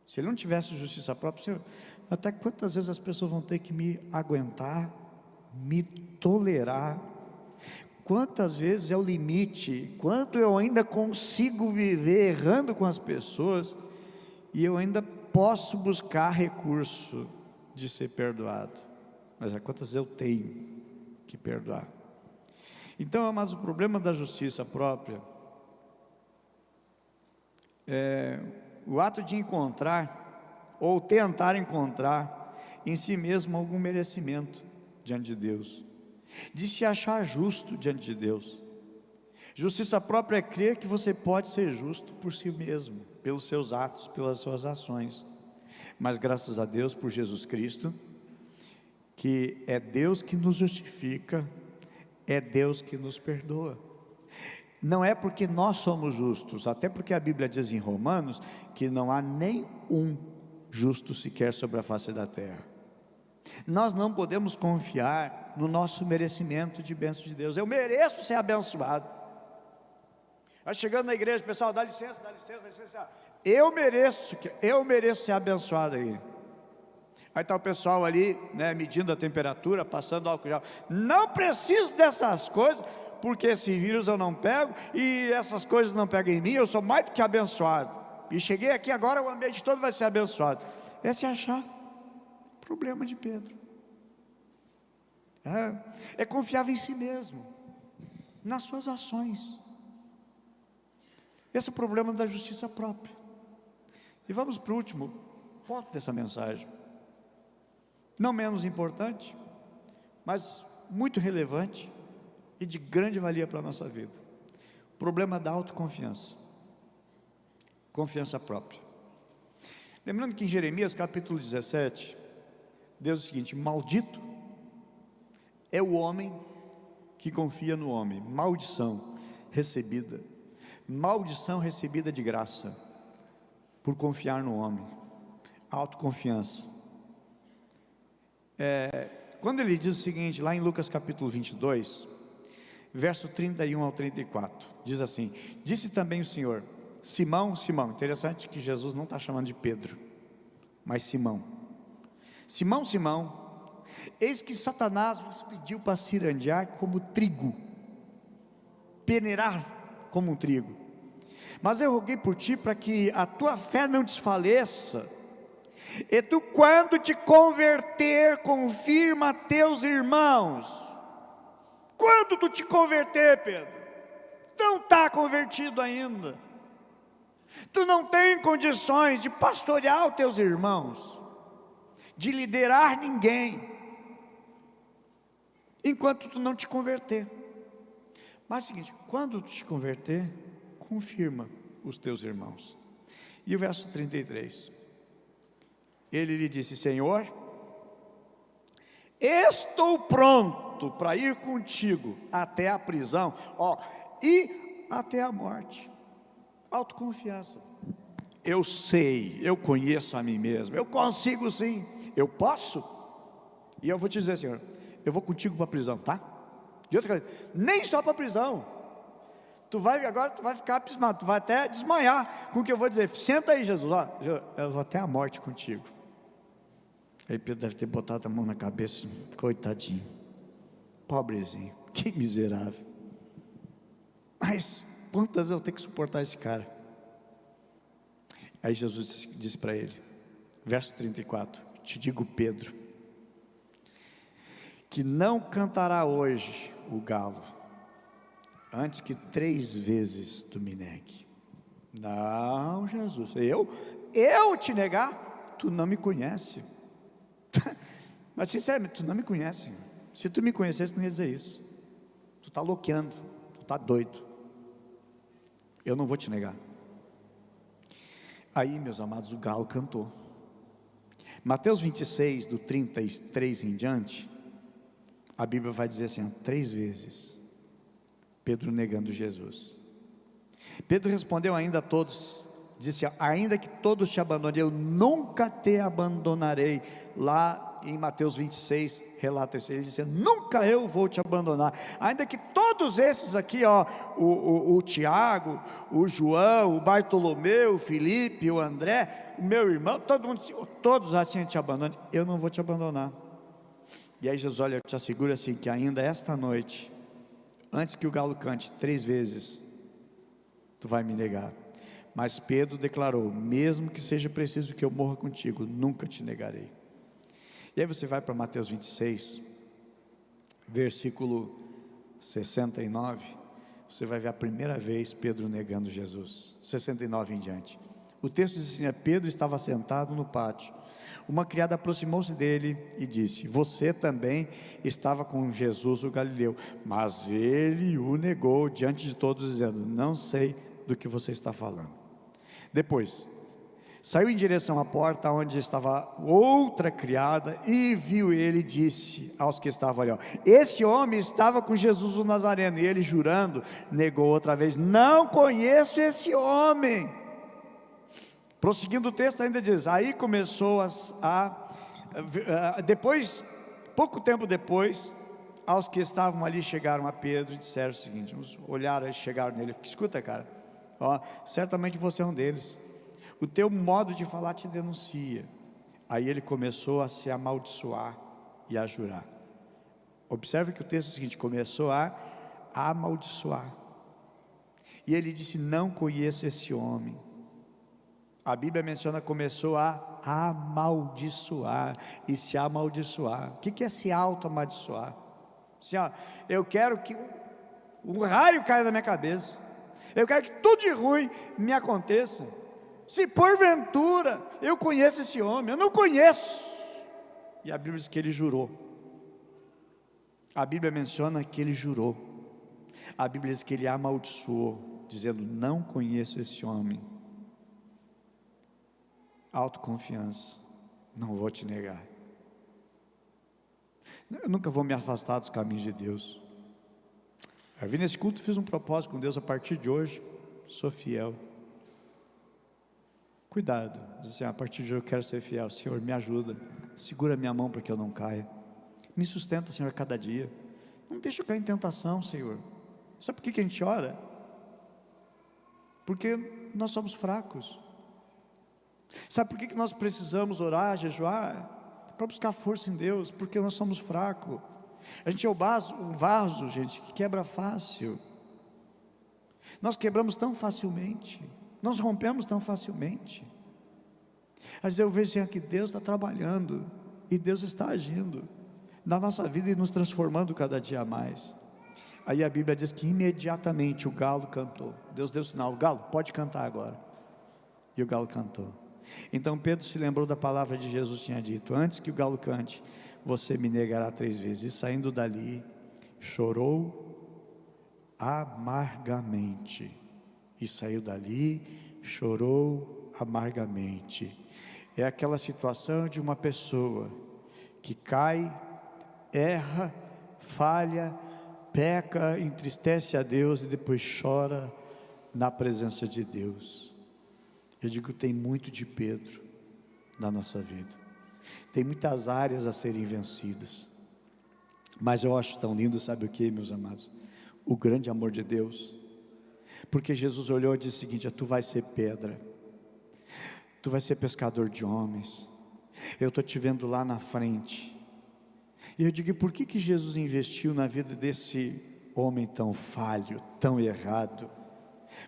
Se ele não tivesse justiça própria, Senhor, até quantas vezes as pessoas vão ter que me aguentar, me tolerar? Quantas vezes é o limite? Quanto eu ainda consigo viver errando com as pessoas e eu ainda posso buscar recurso de ser perdoado? Mas quantas vezes eu tenho que perdoar? Então, mas o problema da justiça própria é o ato de encontrar ou tentar encontrar em si mesmo algum merecimento diante de Deus, de se achar justo diante de Deus. Justiça própria é crer que você pode ser justo por si mesmo, pelos seus atos, pelas suas ações, mas graças a Deus por Jesus Cristo, que é Deus que nos justifica, é Deus que nos perdoa. Não é porque nós somos justos, até porque a Bíblia diz em Romanos que não há nem um justo sequer sobre a face da terra. Nós não podemos confiar no nosso merecimento de bênção de Deus. Eu mereço ser abençoado. Aí chegando na igreja, pessoal, dá licença, dá licença, dá licença. Eu mereço ser abençoado aí. Aí está o pessoal ali, né, medindo a temperatura, passando álcool gel. Não preciso dessas coisas, porque esse vírus eu não pego, e essas coisas não pegam em mim, eu sou mais do que abençoado. E cheguei aqui agora, o ambiente todo vai ser abençoado. Esse é achar o problema de Pedro. É confiar em si mesmo, nas suas ações. Esse é o problema da justiça própria. E vamos para o último ponto dessa mensagem, não menos importante, mas muito relevante e de grande valia para a nossa vida: o problema da autoconfiança, confiança própria. Lembrando que em Jeremias capítulo 17, Deus diz o seguinte: maldito é o homem que confia no homem, maldição recebida de graça, por confiar no homem. Autoconfiança. Quando ele diz o seguinte, lá em Lucas capítulo 22, verso 31 ao 34, diz assim: disse também o Senhor: Simão, Simão. Interessante que Jesus não está chamando de Pedro, mas Simão. Simão, Simão, eis que Satanás nos pediu para cirandear como trigo, peneirar como um trigo. Mas eu roguei por ti para que a tua fé não desfaleça, e tu, quando te converter, confirma a teus irmãos. Quando tu te converter, Pedro, não está convertido ainda, tu não tem condições de pastorear os teus irmãos, de liderar ninguém, enquanto tu não te converter. Mas é o seguinte: quando tu te converter, confirma os teus irmãos. E o verso 33, ele lhe disse: Senhor, estou pronto para ir contigo até a prisão, e até a morte. Autoconfiança. Eu sei, eu conheço a mim mesmo, eu consigo sim, eu posso. E eu vou te dizer, Senhor, eu vou contigo para a prisão, tá? E outra coisa, nem só para a prisão. Agora tu vai ficar abismado, tu vai até desmanhar com o que eu vou dizer. Senta aí, Jesus, eu vou até a morte contigo. Aí Pedro deve ter botado a mão na cabeça, coitadinho, pobrezinho, que miserável. Mas quantas eu tenho que suportar esse cara? Aí Jesus disse para ele, verso 34, te digo, Pedro, que não cantará hoje o galo, antes que 3 vezes tu me negue. Não, Jesus, eu te negar? Tu não me conhece. Mas sinceramente, tu não me conhece. Se tu me conhecesse, não ia dizer isso. Tu está loqueando, tu está doido. Eu não vou te negar. Aí, meus amados, o galo cantou. Mateus 26, do 33 em diante, a Bíblia vai dizer assim, 3 vezes, Pedro negando Jesus. Pedro respondeu ainda a todos, disse: ainda que todos te abandonem, eu nunca te abandonarei. Lá em Mateus 26, relata isso, ele disse: nunca eu vou te abandonar. Ainda que todos todos esses aqui, ó, o Tiago, o João, o Bartolomeu, o Felipe, o André, o meu irmão, todo mundo, todos assim te abandonam, eu não vou te abandonar. E aí Jesus, olha, eu te asseguro assim, que ainda esta noite, antes que o galo cante 3 vezes, tu vai me negar. Mas Pedro declarou: mesmo que seja preciso que eu morra contigo, nunca te negarei. E aí você vai para Mateus 26, versículo 69, você vai ver a primeira vez Pedro negando Jesus, 69 em diante. O texto diz assim: Pedro estava sentado no pátio, uma criada aproximou-se dele e disse: você também estava com Jesus o Galileu. Mas ele o negou diante de todos, dizendo: não sei do que você está falando. Depois, saiu em direção à porta onde estava outra criada e viu ele e disse aos que estavam ali: esse homem estava com Jesus o Nazareno. E ele, jurando, negou outra vez: não conheço esse homem. Prosseguindo o texto, ainda diz: aí começou depois, pouco tempo depois, aos que estavam ali chegaram a Pedro e disseram o seguinte, olharam e chegaram nele: escuta, cara, certamente você é um deles, o teu modo de falar te denuncia. Aí ele começou a se amaldiçoar e a jurar. Observe que o texto é o seguinte: começou a amaldiçoar, e ele disse: não conheço esse homem. A Bíblia menciona, começou a amaldiçoar e se amaldiçoar. O que é se auto-amaldiçoar? Assim, eu quero que um raio caia na minha cabeça, eu quero que tudo de ruim me aconteça, se porventura eu conheço esse homem. Eu não conheço. E a Bíblia diz que ele jurou. A Bíblia menciona que ele jurou. A Bíblia diz que ele amaldiçoou, dizendo: não conheço esse homem. Autoconfiança: não vou te negar, eu nunca vou me afastar dos caminhos de Deus. Eu vim nesse culto, fiz um propósito com Deus: a partir de hoje, sou fiel. Cuidado, diz assim: a partir de hoje eu quero ser fiel. Senhor, me ajuda, segura minha mão para que eu não caia, me sustenta, Senhor, cada dia, não deixa eu cair em tentação, Senhor. Sabe por que a gente ora? Porque nós somos fracos. Sabe por que nós precisamos orar, jejuar? Para buscar força em Deus, porque nós somos fracos. A gente é um vaso, gente, que quebra fácil. Nós quebramos tão facilmente, nós rompemos tão facilmente. Às vezes eu vejo assim, que Deus está trabalhando, e Deus está agindo na nossa vida e nos transformando cada dia mais. Aí a Bíblia diz que imediatamente o galo cantou. Deus deu sinal: o galo, pode cantar agora. E o galo cantou. Então Pedro se lembrou da palavra de Jesus, tinha dito: antes que o galo cante, você me negará 3 vezes. E saindo dali, chorou amargamente. E saiu dali, chorou amargamente. É aquela situação de uma pessoa que cai, erra, falha, peca, entristece a Deus e depois chora na presença de Deus. Eu digo, tem muito de Pedro na nossa vida, tem muitas áreas a serem vencidas, mas eu acho tão lindo, sabe o que, meus amados? O grande amor de Deus, porque Jesus olhou e disse o seguinte: tu vais ser pedra, tu vais ser pescador de homens, eu estou te vendo lá na frente. E eu digo, por que Jesus investiu na vida desse homem tão falho, tão errado?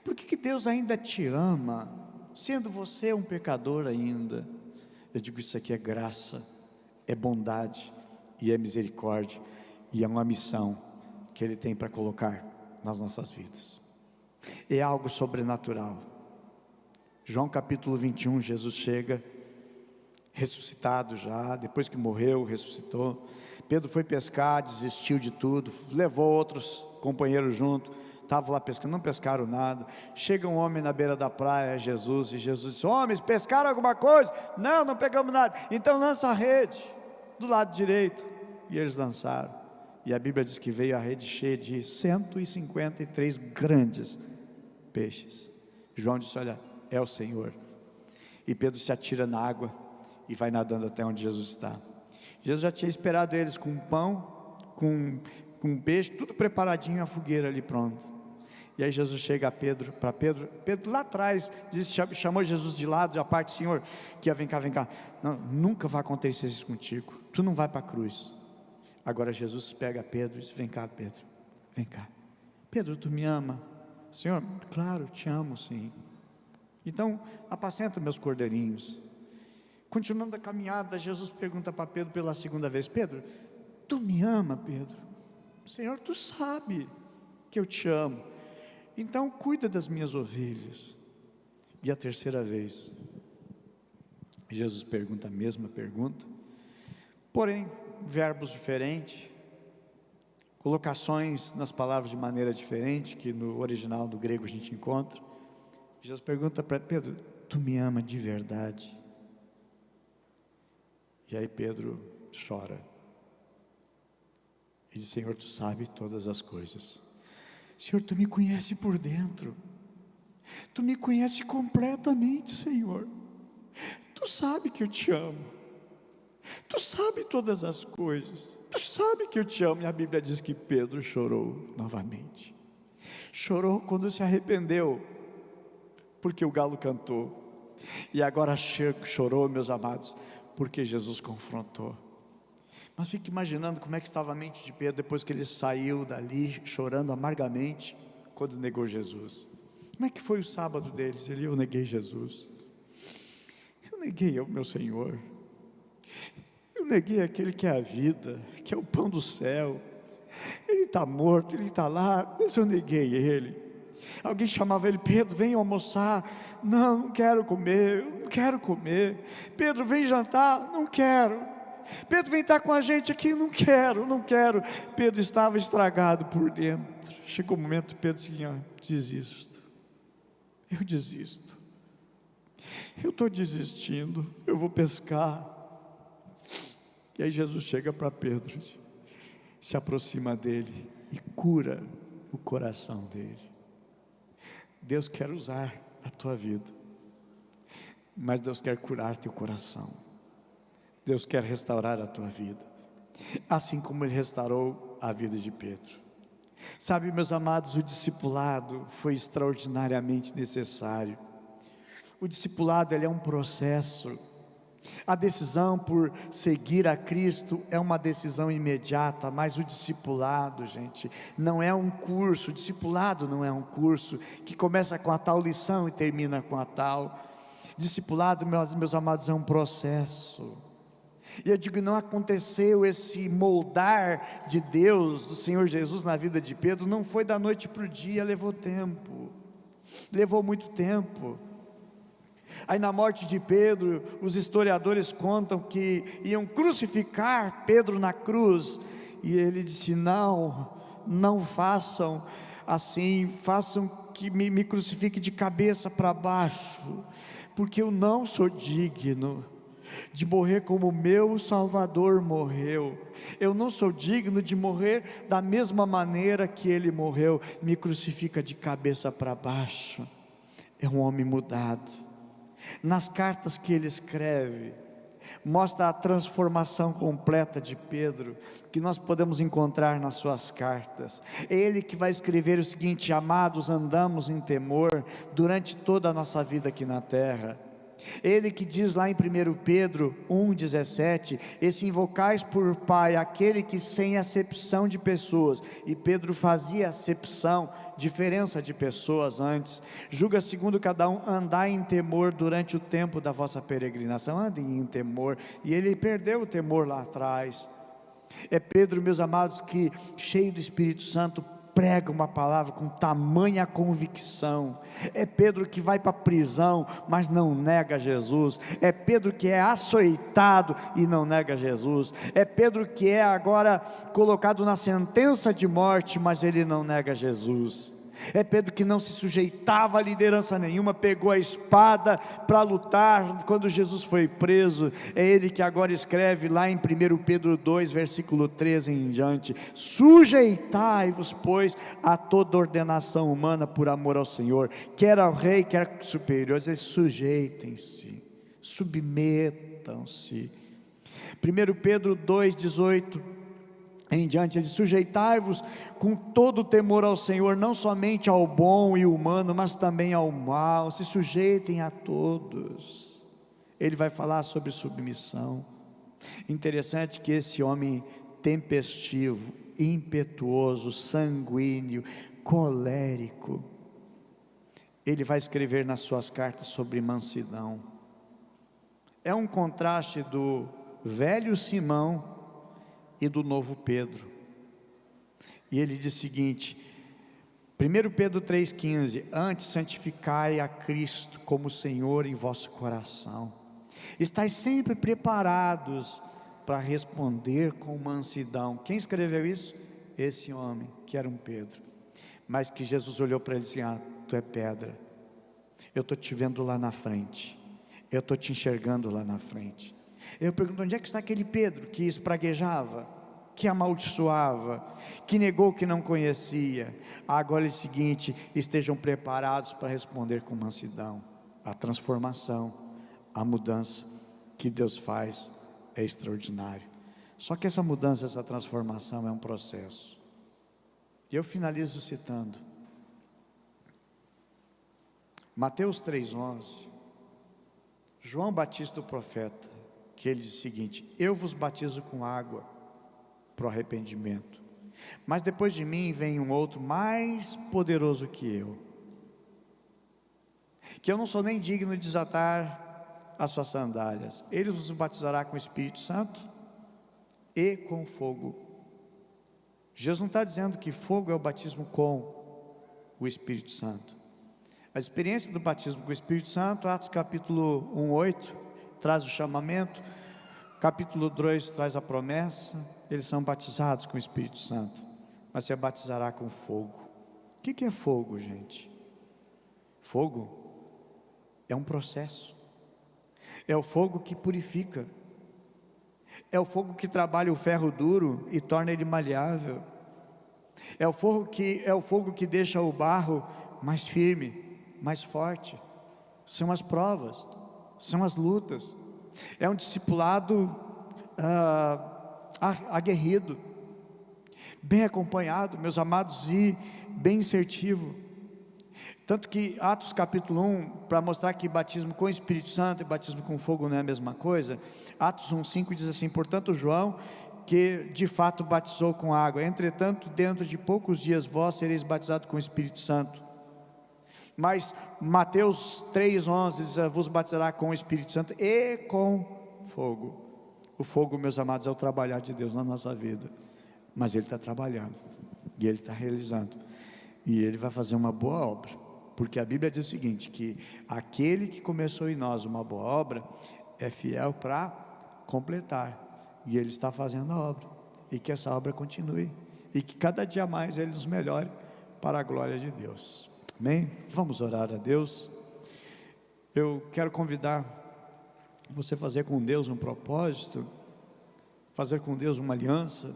Por que Deus ainda te ama, sendo você um pecador ainda? Eu digo, isso aqui é graça, é bondade e é misericórdia, e é uma missão que Ele tem para colocar nas nossas vidas. É algo sobrenatural. João capítulo 21, Jesus chega, ressuscitado já, depois que morreu, ressuscitou. Pedro foi pescar, desistiu de tudo, levou outros companheiros junto, estavam lá pescando, não pescaram nada. Chega um homem na beira da praia, Jesus, e Jesus disse: homens, pescaram alguma coisa? Não, não pegamos nada. Então lança a rede do lado direito. E eles lançaram, e a Bíblia diz que veio a rede cheia de 153 grandes peixes. João disse: olha, é o Senhor. E Pedro se atira na água e vai nadando até onde Jesus está. Jesus já tinha esperado eles com pão, com com um peixe, tudo preparadinho, a fogueira ali pronta. E aí Jesus chega para Pedro lá atrás, chamou Jesus de lado, a parte, Senhor, que ia, vem cá, não, nunca vai acontecer isso contigo, tu não vai para a cruz. Agora Jesus pega Pedro e diz, vem cá Pedro, vem cá, Pedro, tu me ama? Senhor, claro, te amo sim, então apacenta meus cordeirinhos. Continuando a caminhada, Jesus pergunta para Pedro pela segunda vez, Pedro, tu me ama, Pedro? Senhor, tu sabe que eu te amo, então cuida das minhas ovelhas. E a terceira vez, Jesus pergunta a mesma pergunta, porém, verbos diferentes, colocações nas palavras de maneira diferente, que no original do grego a gente encontra. Jesus pergunta para Pedro, tu me ama de verdade? E aí Pedro chora, e diz, Senhor, tu sabes todas as coisas, Senhor, tu me conhece por dentro, tu me conhece completamente, Senhor, tu sabe que eu te amo, tu sabe todas as coisas, tu sabe que eu te amo. E a Bíblia diz que Pedro chorou novamente, chorou quando se arrependeu, porque o galo cantou, e agora chorou, meus amados, porque Jesus confrontou. Mas fique imaginando como é que estava a mente de Pedro depois que ele saiu dali chorando amargamente quando negou Jesus. Como é que foi o sábado deles? Eu neguei Jesus, eu neguei o meu Senhor, eu neguei aquele que é a vida, que é o pão do céu. Ele está morto, ele está lá, mas eu neguei ele. Alguém chamava ele, Pedro, vem almoçar. Não quero comer, eu não quero comer. Pedro, vem jantar, não quero. Pedro, vem estar com a gente aqui, não quero. Pedro estava estragado por dentro. Chegou o momento, Pedro disse, desisto, eu desisto, eu estou desistindo, eu vou pescar. E aí Jesus chega para Pedro, se aproxima dele e cura o coração dele. Deus quer usar a tua vida, mas Deus quer curar teu coração. Deus quer restaurar a tua vida, assim como Ele restaurou a vida de Pedro. Sabe, meus amados, o discipulado foi extraordinariamente necessário. O discipulado, ele é um processo. A decisão por seguir a Cristo é uma decisão imediata, mas o discipulado, gente, não é um curso. O discipulado não é um curso que começa com a tal lição e termina com a tal. Discipulado, meus amados, é um processo. E eu digo, não aconteceu esse moldar de Deus, do Senhor Jesus na vida de Pedro, não foi da noite para o dia, levou tempo, levou muito tempo. Aí na morte de Pedro, os historiadores contam que iam crucificar Pedro na cruz, e ele disse, não façam assim, façam que me crucifique de cabeça para baixo, porque eu não sou digno de morrer como o meu Salvador morreu, eu não sou digno de morrer da mesma maneira que ele morreu, me crucifica de cabeça para baixo. É um homem mudado. Nas cartas que ele escreve, mostra a transformação completa de Pedro, que nós podemos encontrar nas suas cartas. É ele que vai escrever o seguinte: amados, andamos em temor durante toda a nossa vida aqui na terra. Ele que diz lá em 1 Pedro 1,17, esse invocais por Pai, aquele que sem acepção de pessoas, e Pedro fazia acepção, diferença de pessoas antes, julga segundo cada um, andai em temor durante o tempo da vossa peregrinação. Andem em temor, e ele perdeu o temor lá atrás. É Pedro, meus amados, que cheio do Espírito Santo, prega uma palavra com tamanha convicção. É Pedro que vai para a prisão, mas não nega Jesus. É Pedro que é açoitado e não nega Jesus. É Pedro que é agora colocado na sentença de morte, mas ele não nega Jesus. É Pedro que não se sujeitava a liderança nenhuma, pegou a espada para lutar quando Jesus foi preso. É ele que agora escreve lá em 1 Pedro 2, versículo 13 em diante: sujeitai-vos, pois, a toda ordenação humana por amor ao Senhor, quer ao rei, quer superiores. Eles sujeitem-se, submetam-se. 1 Pedro 2, 18, em diante, ele diz: sujeitai-vos com todo temor ao Senhor, não somente ao bom e humano, mas também ao mal, se sujeitem a todos. Ele vai falar sobre submissão. Interessante que esse homem tempestivo, impetuoso, sanguíneo, colérico, ele vai escrever nas suas cartas sobre mansidão. É um contraste do velho Simão e do novo Pedro. E ele diz o seguinte, 1 Pedro 3,15: antes santificai a Cristo como Senhor em vosso coração, estais sempre preparados para responder com mansidão. Quem escreveu isso? Esse homem, que era um Pedro, mas que Jesus olhou para ele e disse: tu é pedra, eu estou te vendo lá na frente, eu estou te enxergando lá na frente. Eu pergunto: onde é que está aquele Pedro que espraguejava, que amaldiçoava, que negou que não conhecia? Agora é o seguinte: estejam preparados para responder com mansidão. A transformação, a mudança que Deus faz é extraordinário. Só que essa mudança, essa transformação é um processo. E eu finalizo citando Mateus 3,11, João Batista o profeta, que ele diz o seguinte: eu vos batizo com água para o arrependimento, mas depois de mim vem um outro mais poderoso que eu não sou nem digno de desatar as suas sandálias. Ele vos batizará com o Espírito Santo e com fogo. Jesus não está dizendo que fogo é o batismo com o Espírito Santo. A experiência do batismo com o Espírito Santo, Atos capítulo 1:8, traz o chamamento, capítulo 2 traz a promessa. Eles são batizados com o Espírito Santo, mas se batizará com fogo. O que é fogo, gente? Fogo é um processo, é o fogo que purifica, é o fogo que trabalha o ferro duro e torna ele maleável, é o fogo que deixa o barro mais firme, mais forte. São as provas, são as lutas, é um discipulado aguerrido, bem acompanhado, meus amados, e bem assertivo. Tanto que Atos capítulo 1, para mostrar que batismo com o Espírito Santo e batismo com fogo não é a mesma coisa, Atos 1:5 diz assim: portanto João, que de fato batizou com água, entretanto dentro de poucos dias vós sereis batizados com o Espírito Santo. Mas Mateus 3:11 diz: vos batizará com o Espírito Santo e com fogo. O fogo, meus amados, é o trabalhar de Deus na nossa vida, mas Ele está trabalhando, e Ele está realizando, e Ele vai fazer uma boa obra, porque a Bíblia diz o seguinte, que aquele que começou em nós uma boa obra, é fiel para completar, e Ele está fazendo a obra, e que essa obra continue, e que cada dia mais Ele nos melhore, para a glória de Deus. Amém? Vamos orar a Deus. Eu quero convidar você a fazer com Deus um propósito, fazer com Deus uma aliança.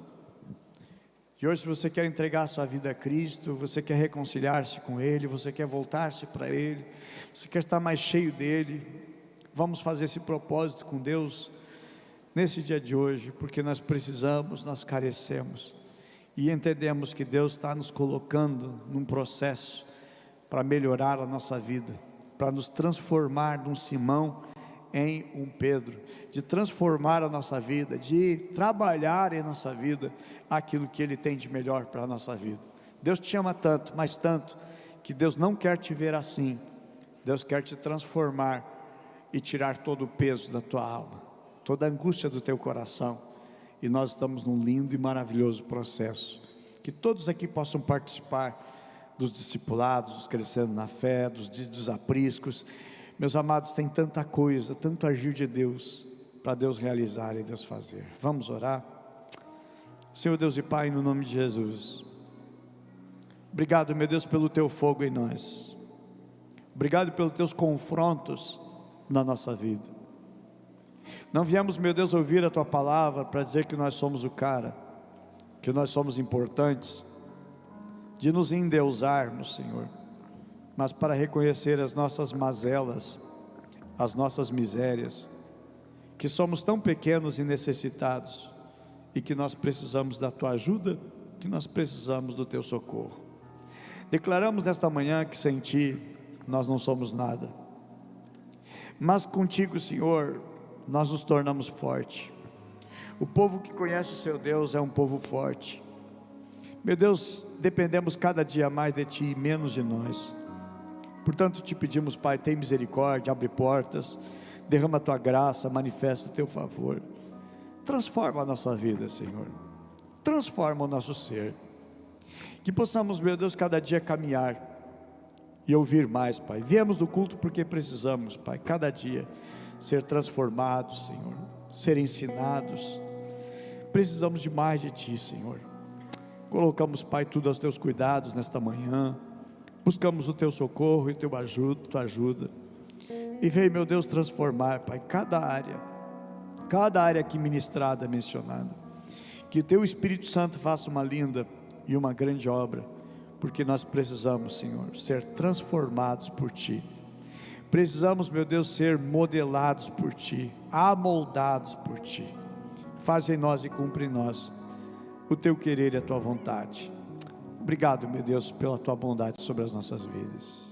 E hoje, se você quer entregar a sua vida a Cristo, você quer reconciliar-se com Ele, você quer voltar-se para Ele, você quer estar mais cheio dEle, vamos fazer esse propósito com Deus nesse dia de hoje, porque nós precisamos, nós carecemos, e entendemos que Deus está nos colocando num processo para melhorar a nossa vida, para nos transformar de um Simão em um Pedro, de transformar a nossa vida, de trabalhar em nossa vida aquilo que Ele tem de melhor para a nossa vida. Deus te ama tanto, mas tanto, que Deus não quer te ver assim. Deus quer te transformar e tirar todo o peso da tua alma, toda a angústia do teu coração, e nós estamos num lindo e maravilhoso processo, que todos aqui possam participar dos discipulados, dos crescendo na fé, dos apriscos. Meus amados, tem tanta coisa, tanto agir de Deus, para Deus realizar e Deus fazer. Vamos orar? Senhor Deus e Pai, no nome de Jesus, obrigado, meu Deus, pelo Teu fogo em nós, obrigado pelos Teus confrontos na nossa vida. Não viemos, meu Deus, ouvir a Tua palavra para dizer que nós somos o cara, que nós somos importantes, de nos endeusarmos, Senhor, mas para reconhecer as nossas mazelas, as nossas misérias, que somos tão pequenos e necessitados, e que nós precisamos da tua ajuda, que nós precisamos do teu socorro. Declaramos nesta manhã que sem ti nós não somos nada, mas contigo, Senhor, nós nos tornamos fortes. O povo que conhece o seu Deus é um povo forte. Meu Deus, dependemos cada dia mais de ti e menos de nós. Portanto te pedimos, Pai, tem misericórdia, abre portas, derrama a tua graça, manifesta o teu favor, transforma a nossa vida, Senhor, transforma o nosso ser, que possamos, meu Deus, cada dia caminhar e ouvir mais, Pai. Viemos do culto porque precisamos, Pai, cada dia ser transformados, Senhor, ser ensinados. Precisamos de mais de ti, Senhor. Colocamos, Pai, tudo aos teus cuidados nesta manhã, buscamos o teu socorro e tua ajuda, e vem, meu Deus, transformar, Pai, cada área aqui ministrada, mencionada. Que o teu Espírito Santo faça uma linda e uma grande obra, porque nós precisamos, Senhor, ser transformados por ti. Precisamos, meu Deus, ser modelados por ti, amoldados por ti. Faz em nós e cumpre em nós o teu querer e a tua vontade. Obrigado, meu Deus, pela tua bondade sobre as nossas vidas.